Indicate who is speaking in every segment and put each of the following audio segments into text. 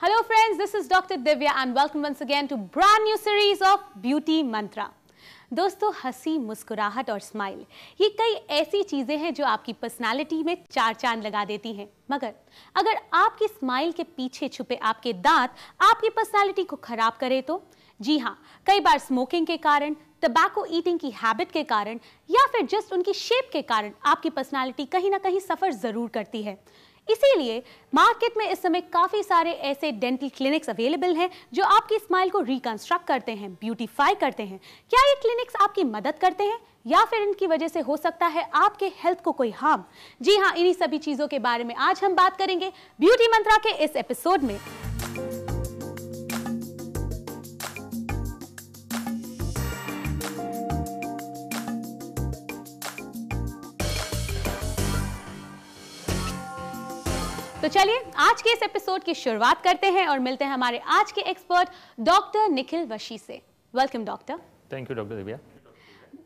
Speaker 1: Hello friends, this is Dr. Divya and welcome once again to brand new series of Beauty Mantra. दोस्तों, हंसी, मुस्कुराहट और smile ये कई ऐसी चीजें हैं जो आपकी पर्सनालिटी में चार चांद लगा देती हैं। मगर अगर आपकी स्माइल के पीछे छुपे आपके दांत आपकी पर्सनालिटी को खराब करे तो जी हाँ, कई बार स्मोकिंग के कारण, टबैको ईटिंग की हैबिट के कारण या फिर जस्ट उनकी शेप के कारण आपकी पर्सनालिटी कहीं ना कहीं सफर जरूर करती है। इसीलिए मार्केट में इस समय काफी सारे ऐसे डेंटल क्लिनिक्स अवेलेबल हैं जो आपकी स्माइल को रिकंस्ट्रक्ट करते हैं, ब्यूटीफाई करते हैं। क्या ये क्लिनिक्स आपकी मदद करते हैं या फिर इनकी वजह से हो सकता है आपके हेल्थ को कोई हार्म? जी हाँ, इन्हीं सभी चीजों के बारे में आज हम बात करेंगे ब्यूटी मंत्रा के इस एपिसोड में। तो चलिए आज के इस एपिसोड की शुरुआत करते हैं और मिलते हैं हमारे आज के एक्सपर्ट डॉक्टर निखिल वशी से। Welcome doctor.
Speaker 2: Thank you doctor Divya.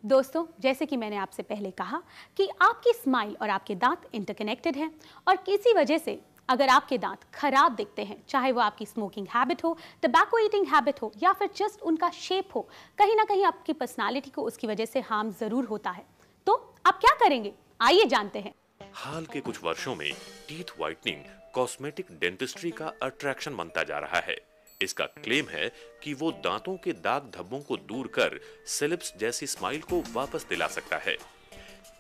Speaker 1: दोस्तों, जैसे कि मैंने आपसे पहले कहा कि आपकी स्माइल और आपके दांत इंटरकनेक्टेड हैं और किसी वजह से अगर आपके दांत खराब दिखते हैं, चाहे वो आपकी स्मोकिंग हैबिट हो, टबैको ईटिंग हैबिट हो या फिर जस्ट उनका शेप हो, कहीं ना कहीं आपकी पर्सनालिटी को उसकी वजह से हार्म जरूर होता है। तो आप क्या करेंगे, आइए जानते हैं।
Speaker 3: हाल के कुछ वर्षों में टीथ व्हाइटनिंग कॉस्मेटिक डेंटिस्ट्री का अट्रैक्शन बनता जा रहा है। इसका क्लेम है कि वो दांतों के दाग धब्बों को दूर कर सेलिब्स जैसी स्माइल को वापस दिला सकता है।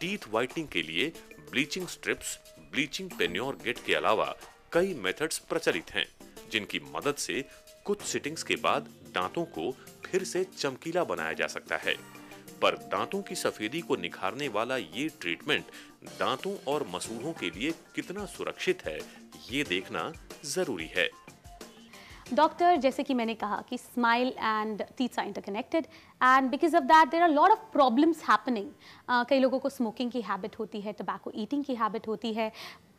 Speaker 3: टीथ व्हाइटनिंग के लिए ब्लीचिंग स्ट्रिप्स, ब्लीचिंग पेन्योर गेट के अलावा कई मेथड्स प्रचलित हैं, जिनकी मदद से कुछ सिटिंग्स के बाद दांतों को फिर से चमकीला बनाया जा सकता है। पर दांतों की सफेदी को निखारने वाला ये ट्रीटमेंट दांतों और मसूड़ों के लिए कितना सुरक्षित है, ये देखना जरूरी है।
Speaker 1: डॉक्टर, जैसे कि मैंने कहा कि smile and teeth are interconnected and because of that there are lot of problems happening. कई लोगों को स्मोकिंग की हैबिट होती है, टबैको ईटिंग की हैबिट होती है,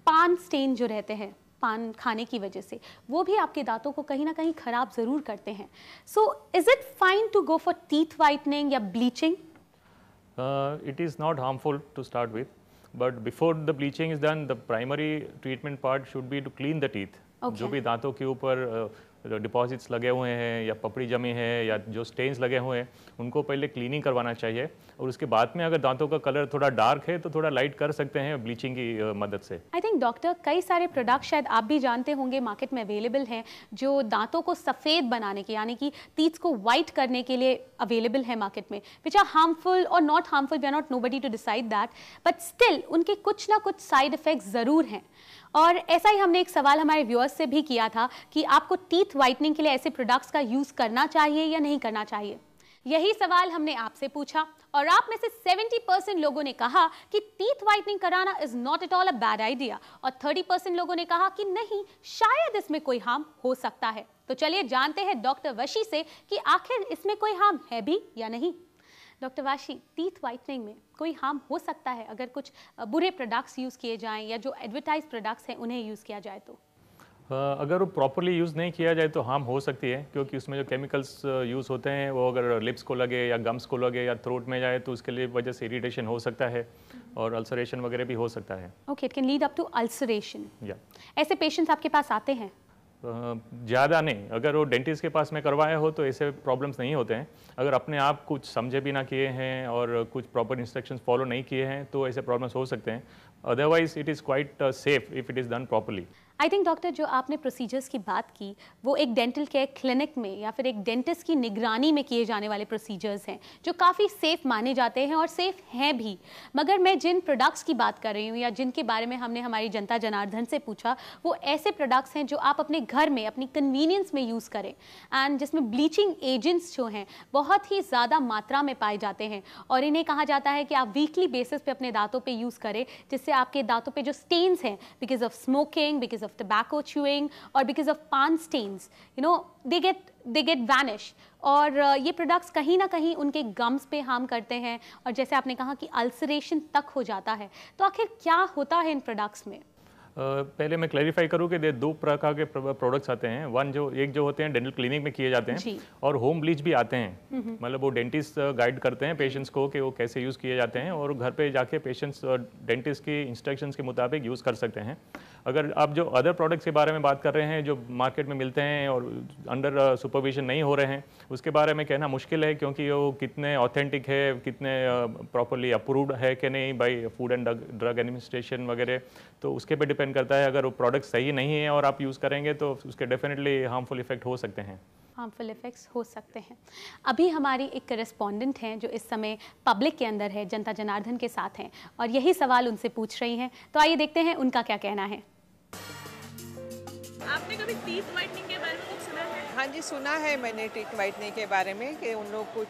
Speaker 1: पान स्टेन जो रहते हैं पान खाने की वजह से, वो भी आपके दांतों को कहीं ना कहीं खराब जरूर करते हैं। So is it fine to go for teeth whitening या bleaching?
Speaker 2: It is not harmful to start with, but before the bleaching is done, the primary treatment part should be to clean the teeth.
Speaker 1: Okay.
Speaker 2: जो भी दांतों के ऊपर deposits लगे हुए हैं या पपड़ी जमी है या जो स्टेन्स लगे हुए हैं, उनको पहले क्लीनिंग करवाना चाहिए और उसके बाद में अगर दांतों का कलर थोड़ा डार्क है तो थोड़ा लाइट कर सकते हैं ब्लीचिंग की मदद से।
Speaker 1: आई थिंक डॉक्टर, कई सारे प्रोडक्ट शायद आप भी जानते होंगे मार्केट में अवेलेबल हैं जो दांतों को सफ़ेद बनाने के, यानी कि टीथ को वाइट करने के लिए अवेलेबल है मार्केट में, विच आर हार्मफुल और not harmful, we are not nobody to decide that, but still उनके कुछ ना कुछ साइड इफेक्ट्स ज़रूर हैं। और ऐसा ही हमने एक सवाल हमारे व्यूअर्स से भी किया था कि आपको टीथ वाइटनिंग के लिए ऐसे प्रोडक्ट्स का यूज़ करना चाहिए या नहीं करना चाहिए। यही सवाल हमने आपसे पूछा और आप में से 70% लोगों ने कहा कि टीथ वाइटनिंग कराना is not at all a bad idea और 30% लोगों ने कहा कि नहीं, शायद इसमें कोई हार्म हो सकता है। तो चलिए जानते हैं डॉक्टर वशी से कि आखिर इसमें कोई हार्म है भी या नहीं। डॉक्टर वाशी, टीथ वाइटनिंग में कोई हार्म हो सकता है अगर कुछ बुरे प्रोडक्ट्स यूज़ किए जाएं या जो एडवर्टाइज प्रोडक्ट्स हैं उन्हें यूज़ किया जाए तो?
Speaker 2: अगर वो प्रॉपरली यूज़ नहीं किया जाए तो हार्म हो सकती है, क्योंकि उसमें जो केमिकल्स यूज़ होते हैं वो अगर लिप्स को लगे या गम्स को लगे या थ्रोट में जाए तो उसके लिए वजह से इरिटेशन हो सकता है और अल्सरेशन वगैरह भी हो सकता है।
Speaker 1: Okay, it can lead up to ulceration.
Speaker 2: या
Speaker 1: ऐसे पेशेंट्स आपके पास आते हैं?
Speaker 2: ज़्यादा नहीं, अगर वो डेंटिस्ट के पास में करवाया हो तो ऐसे प्रॉब्लम्स नहीं होते हैं। अगर अपने आप कुछ समझे भी ना किए हैं और कुछ प्रॉपर इंस्ट्रक्शंस फॉलो नहीं किए हैं तो ऐसे प्रॉब्लम्स हो सकते हैं। Otherwise it is quite safe if it is done properly.
Speaker 1: I think doctor, जो आपने प्रोसीजर्स की बात की वो एक डेंटल केयर क्लिनिक में या फिर एक डेंटिस्ट की निगरानी में किए जाने वाले प्रोसीजर्स हैं जो काफ़ी सेफ़ माने जाते हैं और सेफ़ हैं भी। मगर मैं जिन प्रोडक्ट्स की बात कर रही हूँ या जिनके बारे में हमने हमारी जनता जनार्दन से पूछा, वो ऐसे प्रोडक्ट्स हैं जो आप अपने घर में अपनी कन्वीनियंस में यूज़ करें एंड जिसमें ब्लीचिंग एजेंट्स जो हैं बहुत ही ज़्यादा मात्रा में पाए जाते हैं और इन्हें कहा जाता है कि आप वीकली बेसिस पे अपने दांतों पे यूज़ करें, जिससे आपके दांतों पे जो स्टेन्स हैं because of smoking, because of tobacco chewing or because of pan stains, you know, they get vanish। और ये प्रोडक्ट्स कहीं ना कहीं उनके गम्स पे हार्म करते हैं और जैसे आपने कहा कि अल्सरेशन तक हो जाता है। तो आखिर क्या होता है इन प्रोडक्ट्स में?
Speaker 2: पहले मैं क्लैरिफाई करूँ कि दो प्रकार के प्रोडक्ट्स आते हैं। एक जो होते हैं डेंटल क्लिनिक में किए जाते हैं, और होम ब्लीच भी आते हैं। मतलब वो डेंटिस्ट गाइड करते हैं पेशेंट्स को कि वो कैसे यूज़ किए जाते हैं, और घर पे जाके पेशेंट्स डेंटिस्ट की इंस्ट्रक्शंस के मुताबिक यूज़ कर सकते हैं। अगर आप जो अदर प्रोडक्ट्स के बारे में बात कर रहे हैं जो मार्केट में मिलते हैं और अंडर सुपरविजन नहीं हो रहे हैं, उसके बारे में कहना मुश्किल है, क्योंकि वो कितने ऑथेंटिक है, कितने प्रॉपरली अप्रूव्ड है कि नहीं by food and drug administration वगैरह, तो उसके पे डिपेंड करता है। अगर वो प्रोडक्ट सही नहीं है और आप यूज़ करेंगे तो उसके डेफिनेटली हार्मफुल इफेक्ट हो सकते हैं।
Speaker 1: हार्मफुल इफेक्ट्स हो सकते हैं। अभी हमारी एक करेस्पॉन्डेंट हैं जो इस समय पब्लिक के अंदर है, जनता जनार्दन के साथ हैं, और यही सवाल उनसे पूछ रही हैं। तो आइए देखते हैं उनका क्या कहना है।
Speaker 4: आपने कभी टीथ व्हाइटनिंग के बारे में कुछ सुना है?
Speaker 5: हाँ जी, सुना है मैंने टीथ व्हाइटनिंग के बारे में कि उन लोग कुछ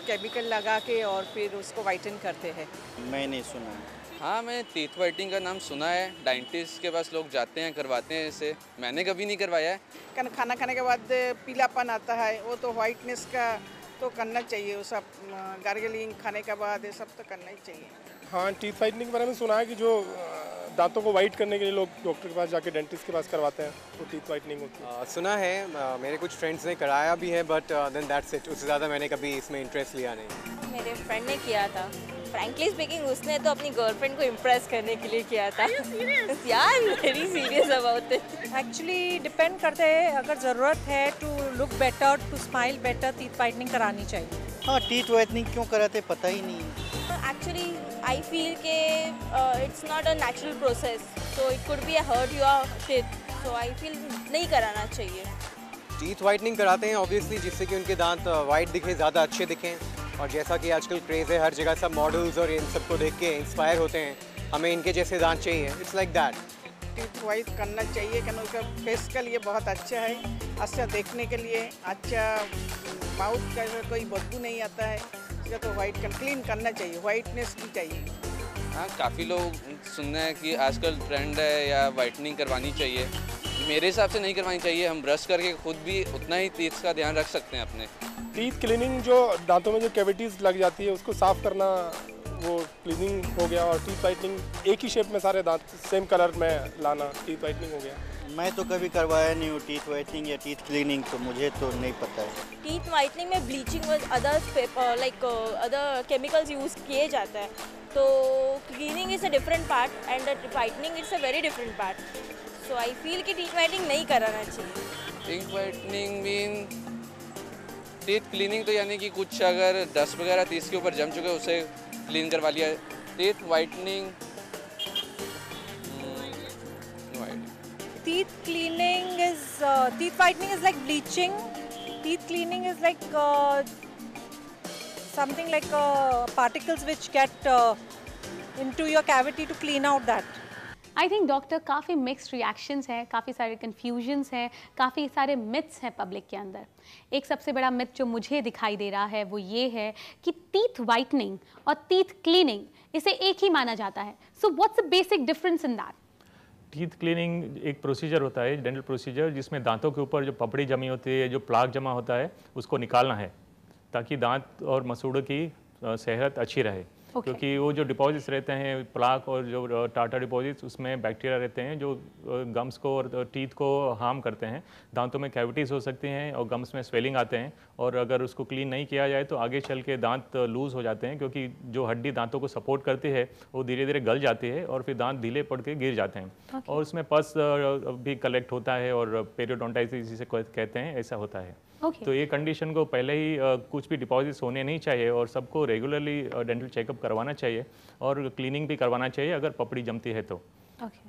Speaker 5: केमिकल लगा के और फिर उसको व्हाइटन करते हैं।
Speaker 6: मैं नहीं सुना।
Speaker 7: हाँ, मैंने टीथ व्हाइटनिंग का नाम सुना है। डेंटिस्ट के पास लोग जाते हैं, करवाते हैं इसे। मैंने कभी नहीं करवाया है।
Speaker 5: खाना खाने के बाद पीलापन आता है, वो तो व्हाइटनेस का तो करना चाहिए। वो सब गार्गलिंग खाने के बाद ये सब तो करना ही चाहिए।
Speaker 8: हाँ, टीथ व्हाइटनिंग के बारे में सुना है कि जो दांतों को वाइट करने के लिए लोग डॉक्टर के पास जाके डेंटिस्ट के पास करवाते हैं, तो टीथ व्हाइटनिंग होती है।
Speaker 9: सुना है, मेरे कुछ फ्रेंड्स ने कराया भी है, बट देन दैट्स इट। उससे ज़्यादा मैंने कभी इसमें इंटरेस्ट लिया नहीं।
Speaker 10: मेरे फ्रेंड ने किया था। फ्रैंकली स्पीकिंग उसने तो अपनी गर्लफ्रेंड को इम्प्रेस करने के लिए किया था। यार very serious about it.
Speaker 11: Actually depend करते हैं, अगर ज़रूरत है to look better, to smile better, teeth whitening करानी चाहिए।
Speaker 6: हाँ, टीथ व्हाइटनिंग क्यों कराते पता ही नहीं।
Speaker 10: एक्चुअली आई फील के it's not a natural process, so it could be hurt your teeth, so I feel नहीं कराना चाहिए।
Speaker 9: टीथ व्हाइटनिंग कराते हैं ऑब्वियसली, जिससे कि उनके दांत वाइट दिखे, ज़्यादा अच्छे दिखें। और जैसा कि आजकल क्रेज़ है, हर जगह सब मॉडल्स और इन सबको देख के इंस्पायर होते हैं, हमें इनके जैसे दांत चाहिए। It's like that.
Speaker 5: Teeth white करना चाहिए, क्योंकि उसका फेस के लिए बहुत अच्छा है, अच्छा देखने के लिए, अच्छा माउथ का कोई बदबू नहीं आता है, इसका तो वाइट क्लीन करना चाहिए, वाइटनेस भी चाहिए।
Speaker 7: हाँ, काफ़ी लोग सुनना है कि आजकल ट्रेंड है या वाइटनिंग करवानी चाहिए। मेरे हिसाब से नहीं करवानी चाहिए। हम ब्रश करके खुद भी उतना ही टीथ का ध्यान रख सकते हैं अपने।
Speaker 8: टीथ क्लीनिंग, जो दांतों में जो कैविटीज़ लग जाती है उसको साफ़ करना, वो क्लीनिंग हो गया। और टीथ व्हाइटनिंग एक ही शेप में सारे दांत सेम कलर में लाना, टीथ व्हाइटनिंग हो गया।
Speaker 6: मैं तो कभी करवाया नहीं हूँ टीथ व्हाइटनिंग या टीथ क्लीनिंग, तो मुझे तो नहीं पता है।
Speaker 10: टीथ व्हाइटनिंग में ब्लीचिंग और अदर केमिकल्स यूज़ किए जाते हैं, तो cleaning is a different part and whitening it's a very different part, so I feel कि टीथ व्हाइटनिंग नहीं कराना चाहिए।
Speaker 7: Teeth whitening mean teeth cleaning तो यानी कि कुछ अगर डस्ट वगैरह टीथ के ऊपर जम चुके उसे क्लीन करवा लिया। Teeth whitening
Speaker 11: Teeth cleaning is teeth whitening is like bleaching. Teeth cleaning is like something like particles which get into your cavity to clean out that.
Speaker 1: I think doctor काफ़ी mixed reactions हैं, काफ़ी सारे confusions हैं, काफ़ी सारे myths हैं public के अंदर। एक सबसे बड़ा मिथ जो मुझे दिखाई दे रहा है वो ये है कि टीथ वाइटनिंग और टीथ क्लीनिंग इसे एक ही माना जाता है। So what's the basic difference in that?
Speaker 2: Teeth cleaning एक प्रोसीजर होता है, डेंटल प्रोसीजर, जिसमें दांतों के ऊपर जो पपड़ी जमी होती है, जो प्लाक जमा होता है, उसको निकालना है ताकि दांत और मसूड़ों की सेहत अच्छी रहे। क्योंकि वो जो डिपॉजिट्स रहते हैं, प्लाक और जो टाटा डिपॉजिट्स, उसमें बैक्टीरिया रहते हैं जो गम्स को और टीथ को हार्म करते हैं। दांतों में कैविटीज़ हो सकती हैं और गम्स में स्वेलिंग आते हैं, और अगर उसको क्लीन नहीं किया जाए तो आगे चल के दांत लूज़ हो जाते हैं, क्योंकि जो हड्डी दांतों को सपोर्ट करती है वो धीरे धीरे गल जाती है और फिर दांत ढीले पड़ के गिर जाते हैं। और उसमें पस भी कलेक्ट होता है और पेरियोडोंटाइटिस जिसे कहते हैं, ऐसा होता है। तो ये कंडीशन को पहले ही कुछ भी डिपॉजिट्स होने नहीं चाहिए, और सबको रेगुलरली डेंटल चेकअप करवाना चाहिए और क्लीनिंग भी करवाना चाहिए अगर पपड़ी जमती है तो।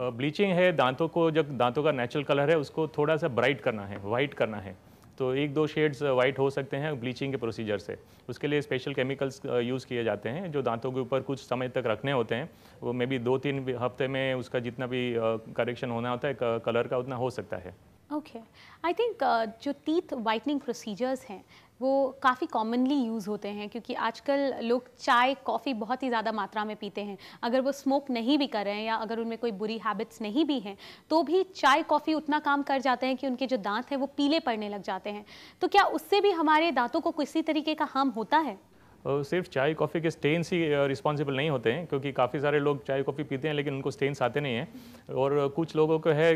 Speaker 2: ब्लीचिंग है, दांतों को, जब दांतों का नेचुरल कलर है उसको थोड़ा सा ब्राइट करना है, वाइट करना है। तो 1-2 शेड्स वाइट हो सकते हैं ब्लीचिंग के प्रोसीजर से। उसके लिए स्पेशल केमिकल्स यूज़ किए जाते हैं जो दांतों के ऊपर कुछ समय तक रखने होते हैं। वो मे बी 2-3 हफ्ते में उसका जितना भी करेक्शन होना होता है कलर का, उतना हो सकता है।
Speaker 1: ओके, आई थिंक जो टीथ वाइटनिंग प्रोसीजर्स हैं वो काफ़ी कॉमनली यूज़ होते हैं, क्योंकि आजकल लोग चाय कॉफ़ी बहुत ही ज़्यादा मात्रा में पीते हैं। अगर वो स्मोक नहीं भी कर रहे हैं या अगर उनमें कोई बुरी हैबिट्स नहीं भी हैं, तो भी चाय कॉफ़ी उतना काम कर जाते हैं कि उनके जो दांत हैं वो पीले पड़ने लग जाते हैं। तो क्या उससे भी हमारे दांतों को किसी तरीके का हार्म होता है?
Speaker 2: सिर्फ चाय कॉफ़ी के स्टेन्स ही रिस्पॉन्सिबल नहीं होते हैं, क्योंकि काफ़ी सारे लोग चाय कॉफ़ी पीते हैं लेकिन उनको स्टेन्स आते नहीं हैं। और कुछ लोगों को है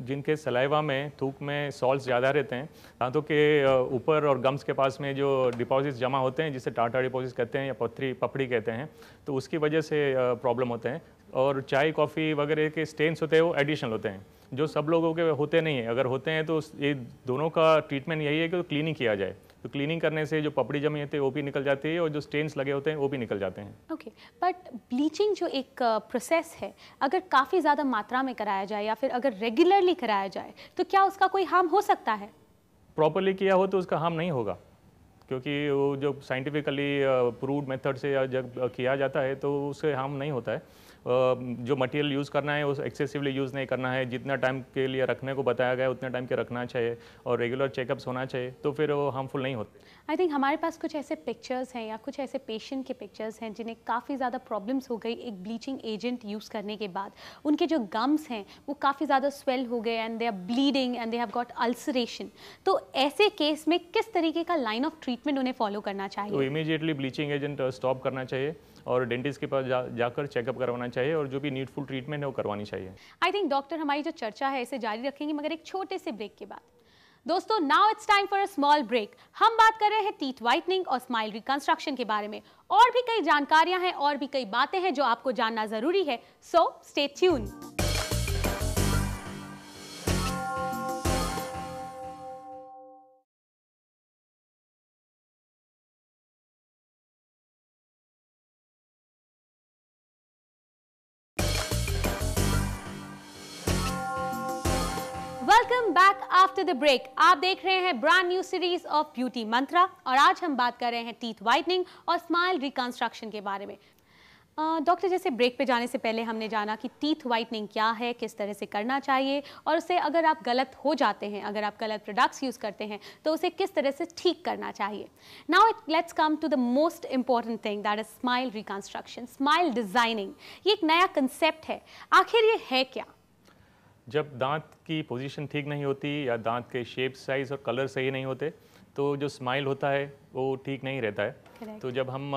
Speaker 2: जिनके सलाइवा में, थूक में सॉल्ट्स ज़्यादा रहते हैं, दांतों के ऊपर और गम्स के पास में जो डिपॉजिट्स जमा होते हैं, जिसे टाटा डिपॉजिट्स कहते हैं या पपड़ी कहते हैं, तो उसकी वजह से प्रॉब्लम होते हैं। और चाय कॉफ़ी वगैरह के स्टेन्स होते हैं वो एडिशनल होते हैं, जो सब लोगों के होते नहीं हैं। अगर होते हैं तो ये दोनों का ट्रीटमेंट यही है कि क्लीनिंग किया जाए। तो क्लीनिंग करने से जो पपड़ी जमी होती है वो भी निकल जाती है और जो स्टेन्स लगे होते हैं वो भी निकल जाते हैं।
Speaker 1: ओके, बट ब्लीचिंग जो एक प्रोसेस है, अगर काफ़ी ज़्यादा मात्रा में कराया जाए या फिर अगर रेगुलरली कराया जाए तो क्या उसका कोई हार्म हो सकता है?
Speaker 2: प्रॉपरली किया हो तो उसका हार्म नहीं होगा, क्योंकि वो जो साइंटिफिकली प्रूव्ड मेथड से जब किया जाता है तो उससे हार्म नहीं होता है। जो मटेरियल यूज़ करना है वो एक्सेसिवली यूज़ नहीं करना है, जितना टाइम के लिए रखने को बताया गया है उतना टाइम के रखना चाहिए और रेगुलर चेकअप्स होना चाहिए, तो फिर वो हार्मफुल नहीं होते।
Speaker 1: आई थिंक हमारे पास कुछ ऐसे पिक्चर्स हैं या कुछ ऐसे पेशेंट के पिक्चर्स हैं जिन्हें काफ़ी ज़्यादा प्रॉब्लम्स हो गई एक ब्लीचिंग एजेंट यूज़ करने के बाद। उनके जो गम्स हैं वो काफ़ी ज़्यादा स्वेल हो गए and they are bleeding and they have got ulceration. तो ऐसे केस में किस तरीके का लाइन ऑफ ट्रीटमेंट उन्हें फॉलो करना चाहिए?
Speaker 2: तो इमीडिएटली ब्लीचिंग एजेंट स्टॉप करना चाहिए और डेंटिस्ट के पास जाकर चेकअप करवाना चाहिए और जो भी नीडफुल ट्रीटमेंट है वो करवानी चाहिए।
Speaker 1: आई थिंक डॉक्टर हमारी जो चर्चा है इसे जारी रखेंगे मगर एक छोटे से ब्रेक के बाद। दोस्तों, now it's time for a small break. हम बात कर रहे हैं टीथ व्हाइटनिंग और स्माइल रिकंस्ट्रक्शन के बारे में। और भी कई जानकारियां हैं और भी कई बातें हैं जो आपको जानना जरूरी है, so stay tuned. Welcome back after the break. आप देख रहे हैं brand new series of beauty mantra और आज हम बात कर रहे हैं टीथ व्हाइटनिंग और स्माइल रिकंस्ट्रक्शन के बारे में। डॉक्टर, जैसे ब्रेक पे जाने से पहले हमने जाना कि टीथ व्हाइटनिंग क्या है, किस तरह से करना चाहिए और उसे अगर आप गलत हो जाते हैं, अगर आप गलत प्रोडक्ट्स यूज़ करते हैं तो उसे किस तरह से ठीक करना चाहिए। Now let's come to the most important thing, that is smile reconstruction, smile designing. ये एक नया कंसेप्ट है, आखिर ये है क्या?
Speaker 2: जब दांत की पोजीशन ठीक नहीं होती या दांत के शेप, साइज़ और कलर सही नहीं होते तो जो स्माइल होता है वो ठीक नहीं रहता है।
Speaker 1: Correct.
Speaker 2: तो जब हम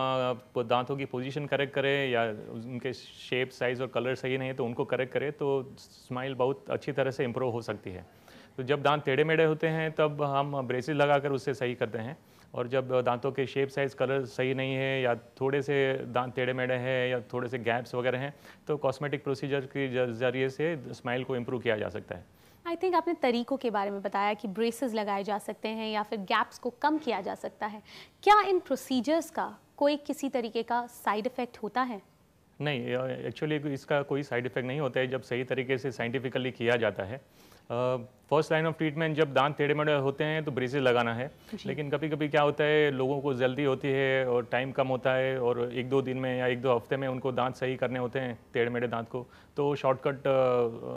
Speaker 2: दांतों की पोजीशन करेक्ट करें या उनके शेप, साइज़ और कलर सही नहीं है तो उनको करेक्ट करें तो स्माइल बहुत अच्छी तरह से इम्प्रूव हो सकती है। तो जब दांत टेढ़े मेढ़े होते हैं तब हम ब्रेसेस लगाकर उससे सही करते हैं, और जब दांतों के शेप, साइज़, कलर सही नहीं है या थोड़े से दांत टेढ़े मेढ़े हैं या थोड़े से गैप्स वगैरह हैं तो कॉस्मेटिक प्रोसीजर के जरिए से स्माइल को इम्प्रूव किया जा सकता है।
Speaker 1: आई थिंक आपने तरीकों के बारे में बताया कि ब्रेसेस लगाए जा सकते हैं या फिर गैप्स को कम किया जा सकता है। क्या इन प्रोसीजर्स का कोई किसी तरीके का साइड इफ़ेक्ट होता है?
Speaker 2: नहीं, एक्चुअली इसका कोई साइड इफ़ेक्ट नहीं होता है जब सही तरीके से साइंटिफिकली किया जाता है। फर्स्ट लाइन ऑफ ट्रीटमेंट जब दांत टेढ़े मेढ़े होते हैं तो ब्रेसेस लगाना है, लेकिन कभी कभी क्या होता है, लोगों को जल्दी होती है और टाइम कम होता है और 1-2 दिन में या 1-2 हफ्ते में उनको दांत सही करने होते हैं, टेढ़े मेढ़े दांत को, तो शॉर्टकट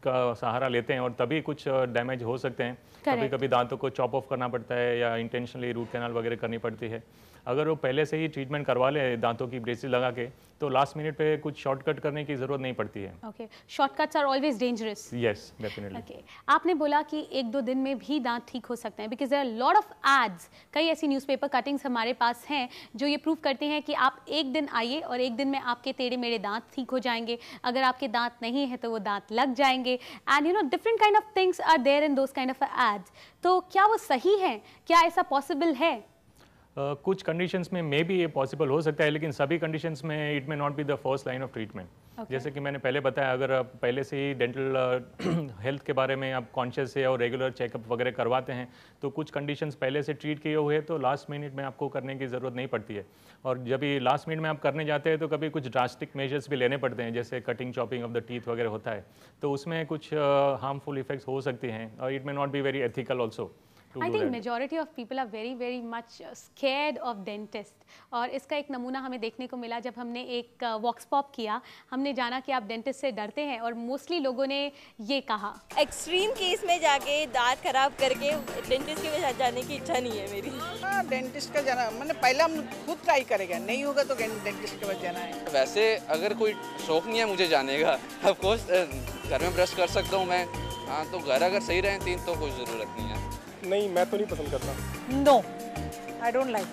Speaker 2: का सहारा लेते हैं और तभी कुछ डैमेज हो सकते हैं। कभी कभी दांतों को चॉप ऑफ करना पड़ता है या इंटेंशनली रूट कैनाल वगैरह करनी पड़ती है। अगर वो पहले से ही ट्रीटमेंट करवा ले दांतों की ब्रेसेस लगा के तो लास्ट मिनट पे कुछ शॉर्टकट करने की ज़रूरत नहीं पड़ती है।
Speaker 1: Okay, shortcuts are always dangerous.
Speaker 2: Yes, definitely.
Speaker 1: Okay, आपने बोला कि 1-2 दिन में भी दांत ठीक हो सकते हैं, because there are lot of ads. कई ऐसी न्यूज़पेपर कटिंग्स हमारे पास हैं जो ये प्रूव करती हैं कि आप एक दिन आइए और एक दिन में आपके टेढ़े मेढ़े दांत ठीक हो जाएंगे, अगर आपके दांत नहीं है तो वो दांत लग जाएंगे, and you know different kind of things are there in those kind of ads. तो क्या वो सही है? क्या ऐसा पॉसिबल है?
Speaker 2: कुछ कंडीशंस में मे भी ये पॉसिबल हो सकता है, लेकिन सभी कंडीशंस में it may not be the first line of treatment. जैसे कि मैंने पहले बताया, अगर आप पहले से ही डेंटल हेल्थ के बारे में आप कॉन्शियस है और रेगुलर चेकअप वगैरह करवाते हैं तो कुछ कंडीशंस पहले से ट्रीट किए हुए तो लास्ट मिनट में आपको करने की ज़रूरत नहीं पड़ती है। और जब ये लास्ट मिनट में आप करने जाते हैं तो कभी कुछ ड्रास्टिक मेजर्स भी लेने पड़ते हैं, जैसे cutting, chopping of the teeth वगैरह होता है, तो उसमें कुछ हार्मफुल इफेक्ट्स हो सकती हैं और it may not be very ethical also.
Speaker 1: I think majority of people are very much scared of dentist, और इसका एक नमूना हमें देखने को मिला जब हमने एक वॉक्स पॉप किया। हमने जाना कि आप डेंटिस्ट से डरते हैं और मोस्टली लोगों ने ये कहा।
Speaker 10: एक्सट्रीम केस में जाके दांत खराब करके डेंटिस्ट के पास जाने की इच्छा नहीं है मेरी।
Speaker 5: हाँ, डेंटिस्ट का जाना मैंने पहले हम खुद ट्राई करेगा, नहीं होगा तो डेंटिस्ट के पास जाना है।
Speaker 7: वैसे अगर कोई शौक नहीं है मुझे जाने का, ऑफ कोर्स घर में ब्रश कर सकता हूँ मैं। हाँ, तो घर अगर सही रहें तीन तो कोई ज़रूरत नहीं है।
Speaker 8: नहीं, मैं तो नहीं पसंद करता।
Speaker 11: No, I don't like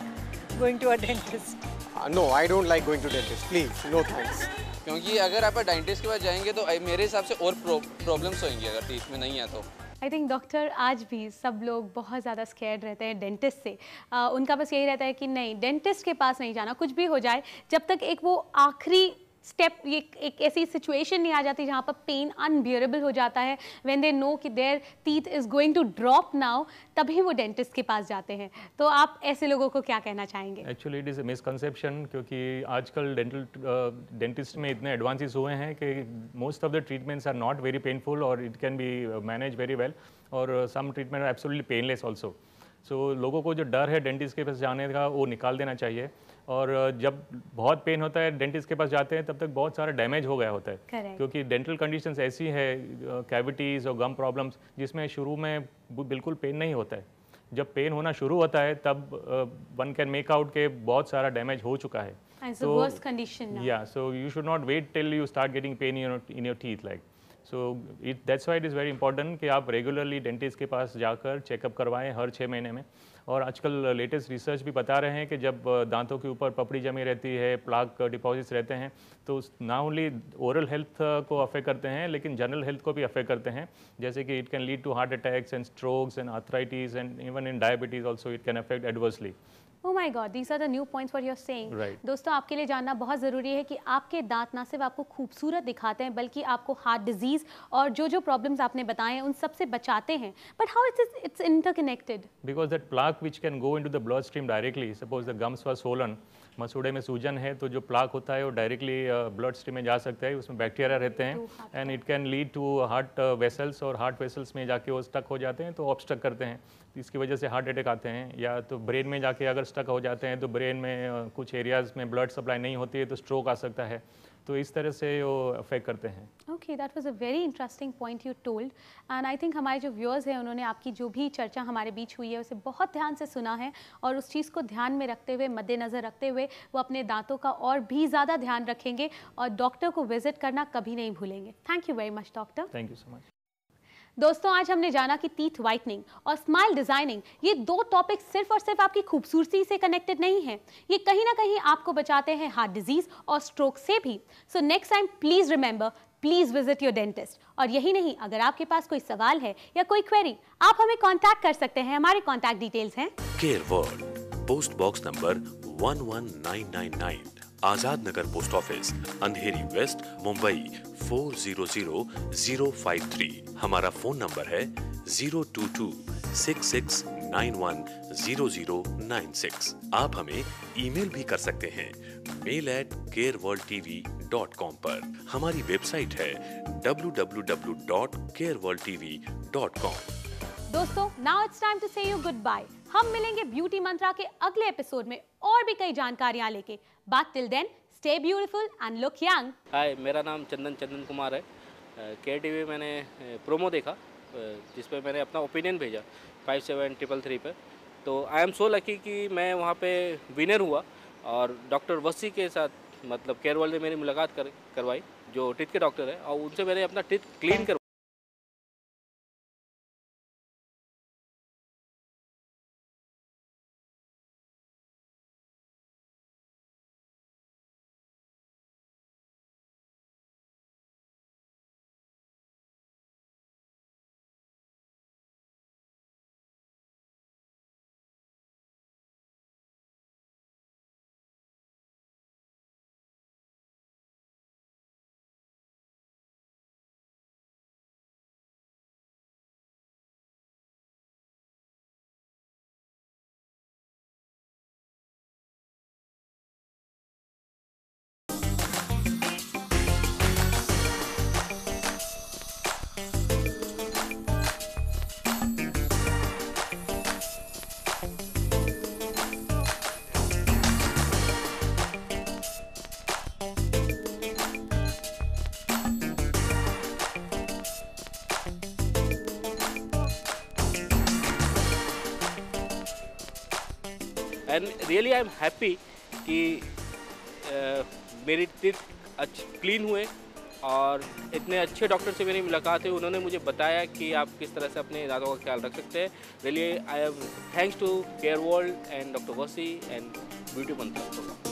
Speaker 11: going to a dentist.
Speaker 9: No, I don't like going to dentist. Please, no thanks.
Speaker 7: क्योंकि अगर आप डेंटिस्ट के पास जाएंगे तो मेरे हिसाब से और प्रॉब्लम्स होंगी अगर टीथ में नहीं है तो।
Speaker 1: आई थिंक डॉक्टर आज भी सब लोग बहुत ज़्यादा स्कैर्ड रहते हैं डेंटिस्ट से। उनका बस यही रहता है कि नहीं, डेंटिस्ट के पास नहीं जाना, कुछ भी हो जाए, जब तक एक वो आखिरी स्टेप, ये एक ऐसी सिचुएशन नहीं आ जाती जहाँ पर पेन अनबियरेबल हो जाता है, व्हेन दे नो कि their teeth is going to drop now, तभी वो डेंटिस्ट के पास जाते हैं। तो आप ऐसे लोगों को क्या कहना चाहेंगे?
Speaker 2: Actually it is a misconception, क्योंकि आजकल डेंटिस्ट में इतने एडवांसेस हुए हैं कि most of the treatments are not very painful और it can be manage very well, और some treatment are absolutely painless also. So लोगों को जो डर है डेंटिस्ट के पास जाने का, वो निकाल देना चाहिए। और जब बहुत पेन होता है डेंटिस्ट के पास जाते हैं, तब तक बहुत सारा डैमेज हो गया होता है।
Speaker 1: Correct.
Speaker 2: क्योंकि डेंटल कंडीशंस ऐसी है, कैविटीज़ और गम प्रॉब्लम्स, जिसमें शुरू में बिल्कुल पेन नहीं होता है। जब पेन होना शुरू होता है तब वन कैन मेक आउट के बहुत सारा डैमेज हो चुका है। या so you should not wait till you start getting pain in your teeth like. So that's why it is very important कि आप रेगुलरली डेंटिस्ट के पास जाकर चेकअप करवाएं हर 6 महीने में। और आजकल लेटेस्ट रिसर्च भी बता रहे हैं कि जब दांतों के ऊपर पपड़ी जमी रहती है, प्लाक डिपॉजिट्स रहते हैं, तो ना ओनली ओरल हेल्थ को अफेक्ट करते हैं, लेकिन जनरल हेल्थ को भी अफेक्ट करते हैं। जैसे कि it can lead to heart attacks and strokes and arthritis and even in diabetes also it can affect adversely.
Speaker 1: Oh my God, these are the new points what you're saying.
Speaker 2: Right.
Speaker 1: दोस्तों, आपके लिए जानना बहुत ज़रूरी है कि आपके दांत ना सिर्फ आपको खूबसूरत दिखाते हैं, बल्कि आपको हार्ट डिजीज़ और जो प्रॉब्लम्स आपने बताए हैं उन सब से बचाते हैं। But how it's interconnected?
Speaker 2: Because that plaque which can go into the bloodstream directly, suppose the gums were swollen, मसूड़े में सूजन है, तो जो प्लाक होता है वो डायरेक्टली ब्लड स्ट्रीम में जा सकता है, उसमें बैक्टीरिया रहते हैं and it can lead to heart vessels, और हार्ट वेसल्स में जाके वो स्टक हो जाते हैं, तो ऑब्स्ट्रक्ट करते हैं, इसकी वजह से हार्ट अटैक आते हैं। या तो ब्रेन में जाके अगर स्टक हो जाते हैं, तो ब्रेन में कुछ एरियाज़ में ब्लड सप्लाई नहीं होती है, तो स्ट्रोक आ सकता है। तो इस तरह से वो अफेक्ट करते हैं।
Speaker 1: Okay, that was a very interesting point you told, and I think हमारे जो व्यूअर्स हैं उन्होंने आपकी जो भी चर्चा हमारे बीच हुई है उसे बहुत ध्यान से सुना है, और उस चीज़ को ध्यान में रखते हुए, मद्देनज़र रखते हुए, वो अपने दांतों का और भी ज़्यादा ध्यान रखेंगे और डॉक्टर को विजिट करना कभी नहीं भूलेंगे। Thank you very much doctor.
Speaker 2: Thank you so much.
Speaker 1: दोस्तों, आज हमने जाना कि टीथ वाइटनिंग और स्माइल डिजाइनिंग, ये 2 टॉपिक सिर्फ और सिर्फ आपकी खूबसूरती से कनेक्टेड नहीं है, ये कहीं ना कहीं आपको बचाते हैं हार्ट डिजीज और स्ट्रोक से भी। So next time please remember, please visit your dentist. और यही नहीं, अगर आपके पास कोई सवाल है या कोई क्वेरी, आप हमें कांटेक्ट कर सकते हैं। हमारे कांटेक्ट डिटेल्स हैं
Speaker 3: care world, post box number 11999, Azad Nagar post office, अंधेरी वेस्ट, मुंबई 400053। हमारा फोन नंबर है 02266910096। आप हमें ईमेल भी कर सकते हैं mail@careworldtv.com पर। हमारी वेबसाइट है www.careworldtv.com।
Speaker 1: दोस्तों, नाउ इट्स टाइम टू से यू गुड बाय। हम मिलेंगे ब्यूटी मंत्रा के अगले एपिसोड में और भी कई जानकारियां लेके। But till then, stay beautiful and look young.
Speaker 12: Hi, मेरा नाम चंदन कुमार है। केयर टीवी मैंने प्रोमो देखा जिस पे मैंने अपना ओपिनियन भेजा 5733 पे, तो आई एम सो लकी कि मैं वहाँ पे विनर हुआ और डॉक्टर वसी के साथ, मतलब केयर वर्ल्ड में मेरी मुलाकात करवाई, जो टीथ के डॉक्टर है, और उनसे मैंने अपना टीथ क्लीन करवाया। And really I am happy कि मेरी टीथ क्लीन हुए और इतने अच्छे डॉक्टर से मेरी मुलाकात हुई। उन्होंने मुझे बताया कि आप किस तरह से अपने दांतों का ख्याल रख सकते हैं। Really I am thanks to Care World and doctor Wasi and Beauty Mantra.